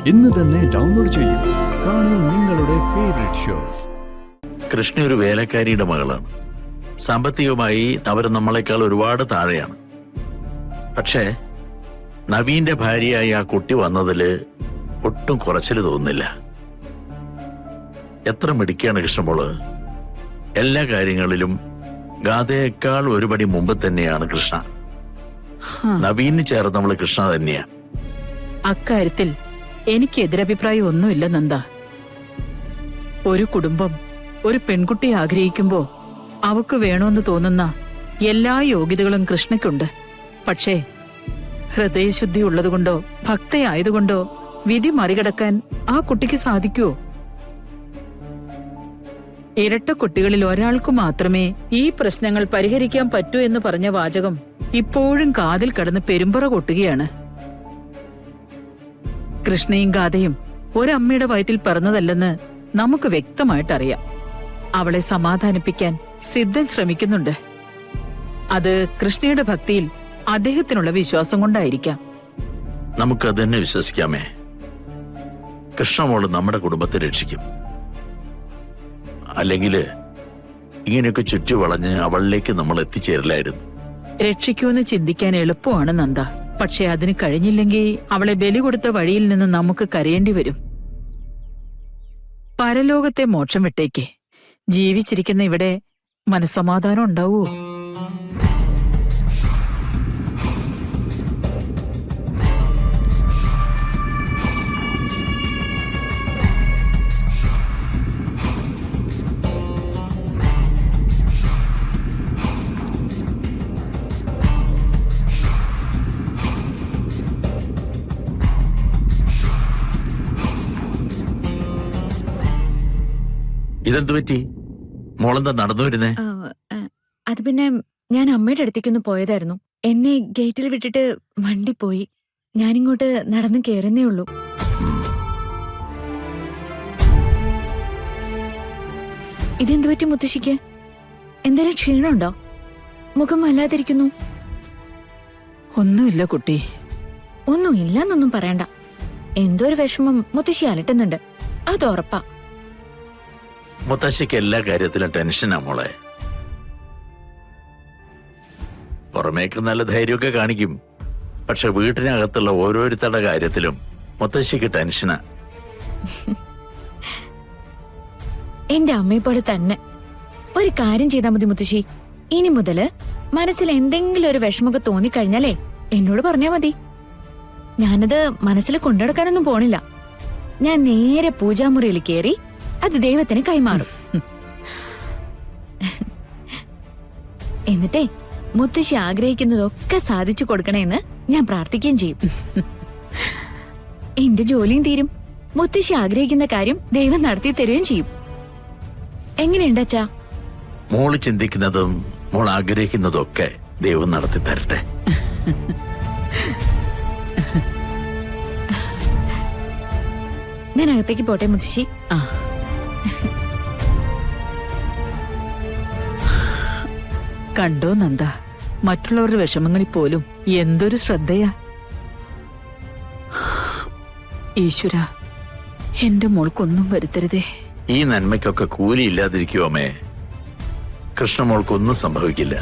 ഇന്ന് തന്നെ ഡൗൺലോഡ് ചെയ്യൂ. കാണൂ നിങ്ങളുടെ ഫേവറേറ്റ് ഷോസ്. കൃഷ്ണ ഒരു വേലക്കാരിയുടെ മകളാണ്. സാമ്പത്തികമായി അവർ നമ്മളെക്കാൾ ഒരുപാട് താഴെയാണ്. പക്ഷേ നവീന്റെ ഭാര്യയായി ആ കുട്ടി വന്നതിൽ ഒട്ടും കുറച്ചില് തോന്നുന്നില്ല. എത്ര മിടുക്കിയാണ് കൃഷ്ണമോള്. എല്ലാ കാര്യങ്ങളിലും ഗാഥയേക്കാൾ ഒരുപടി മുമ്പ് തന്നെയാണ് കൃഷ്ണ. നവീന് ചേർന്ന് നമ്മള് കൃഷ്ണ തന്നെയാ. അക്കാര്യത്തിൽ എനിക്ക് എതിരഭിപ്രായം ഒന്നുമില്ല നന്ദ. ഒരു കുടുംബം ഒരു പെൺകുട്ടി ആഗ്രഹിക്കുമ്പോ അവക്ക് വേണമെന്ന് തോന്നുന്ന എല്ലാ യോഗ്യതകളും കൃഷ്ണയ്ക്കുണ്ട്. പക്ഷേ ഹൃദയശുദ്ധി ഉള്ളതുകൊണ്ടോ ഭക്തയായതുകൊണ്ടോ വിധി മറികടക്കാൻ ആ കുട്ടിക്ക് സാധിക്കുവോ? ഇരട്ട കുട്ടികളിൽ ഒരാൾക്ക് മാത്രമേ ഈ പ്രശ്നങ്ങൾ പരിഹരിക്കാൻ പറ്റൂ എന്ന് പറഞ്ഞ വാചകം ഇപ്പോഴും കാതിൽ കടന്ന് പെരുമ്പറ കൊട്ടുകയാണ്. കൃഷ്ണയും ഗാഥയും ഒരമ്മയുടെ വയറ്റിൽ പിറന്നതല്ലെന്ന് നമുക്ക് വ്യക്തമായിട്ടറിയാം. അവളെ സമാധാനിപ്പിക്കാൻ സിദ്ധൻ ശ്രമിക്കുന്നുണ്ട്. അത് കൃഷ്ണയുടെ ഭക്തിയിൽ അദ്ദേഹത്തിനുള്ള വിശ്വാസം കൊണ്ടായിരിക്കാം. നമുക്കതന്നെ വിശ്വസിക്കാമേ. കൃഷ്ണമോള് നമ്മുടെ കുടുംബത്തെ രക്ഷിക്കും. അല്ലെങ്കിൽ ഇങ്ങനെയൊക്കെ ചുറ്റു വളഞ്ഞ് അവളിലേക്ക് നമ്മൾ എത്തിച്ചേരില്ലായിരുന്നു. രക്ഷിക്കുമെന്ന് ചിന്തിക്കാൻ എളുപ്പമാണ് നന്ദ. പക്ഷെ അതിന് കഴിഞ്ഞില്ലെങ്കിൽ അവളെ ബലി കൊടുത്ത വഴിയിൽ നിന്ന് നമുക്ക് കരയേണ്ടി വരും. പരലോകത്തെ മോക്ഷം വിട്ടേക്ക്. ജീവിച്ചിരിക്കുന്ന ഇവിടെ മനസ്സമാധാനം ഉണ്ടാവൂ? ഇതെന്തു പറ്റി? മോളെന്താ നടന്നു വരുന്നേ? അത് പിന്നെ ഞാൻ അമ്മയുടെ അടുത്തേക്കൊന്ന് പോയതായിരുന്നു. എന്നെ ഗേറ്റിൽ വിട്ടിട്ട് വണ്ടി പോയി. ഞാനിങ്ങോട്ട് നടന്നു കയറുന്നേ ഉള്ളൂ. ഇതെന്തു പറ്റി മുത്തശ്ശിക്ക്? എന്തെങ്കിലും ക്ഷീണമുണ്ടോ? മുഖം വല്ലാതിരിക്കുന്നു. ഒന്നുമില്ല കുട്ടി. ഒന്നുമില്ലെന്നൊന്നും പറയണ്ട. എന്തോ ഒരു വിഷമം മുത്തശ്ശി അലട്ടുന്നുണ്ട്, അത് ഉറപ്പാ. മുത്തശ്ശിക്ക് എല്ലാ കാര്യത്തിലും ടെൻഷനാ മോളെ. പുറമേക്ക് നല്ല ധൈര്യമൊക്കെ കാണിക്കും. പക്ഷെ വീട്ടിനകത്തുള്ള ഓരോരുത്തരുടെ കാര്യത്തിലും മുത്തശ്ശിക്ക് ടെൻഷനാ. എന്റെ അമ്മയെ പോലെ തന്നെ. ഒരു കാര്യം ചെയ്താൽ മതി മുത്തശ്ശി. ഇനി മുതല് മനസ്സിൽ എന്തെങ്കിലും ഒരു വിഷമമൊക്കെ തോന്നിക്കഴിഞ്ഞാലേ എന്നോട് പറഞ്ഞാ മതി. ഞാനത് മനസ്സിൽ കൊണ്ടുനടക്കാനൊന്നും പോണില്ല. ഞാൻ നേരെ പൂജാമുറിയിൽ കയറി അത് ദൈവത്തിന് കൈമാറും. എന്നിട്ടേ മുത്തശ്ശി ആഗ്രഹിക്കുന്നതൊക്കെ സാധിച്ചു കൊടുക്കണേന്ന് ഞാൻ പ്രാർത്ഥിക്കുകയും ചെയ്യും. എന്റെ ജോലിയും തീരും. മുത്തശ്ശി ആഗ്രഹിക്കുന്ന കാര്യം ദൈവം നടത്തി തരുകയും ചെയ്യും. എങ്ങനെയുണ്ട് അച്ഛാ? മോള് ചിന്തിക്കുന്നതും മോൾ ആഗ്രഹിക്കുന്നതും ഒക്കെ ദൈവം നടത്തി തരട്ടെ. ഞാൻ അകത്തേക്ക് പോട്ടെ മുത്തശ്ശി. കണ്ടോ നന്ദ, മറ്റുള്ളവരുടെ വിഷമങ്ങളിൽ പോലും എന്തൊരു ശ്രദ്ധയാ. ഈശ്വര, എന്റെ മോൾക്കൊന്നും വരുത്തരുതേ. ഈ നന്മയ്ക്കൊക്കെ കൂലി ഇല്ലാതിരിക്കുവോമേ. കൃഷ്ണമോൾക്കൊന്നും സംഭവിക്കില്ല.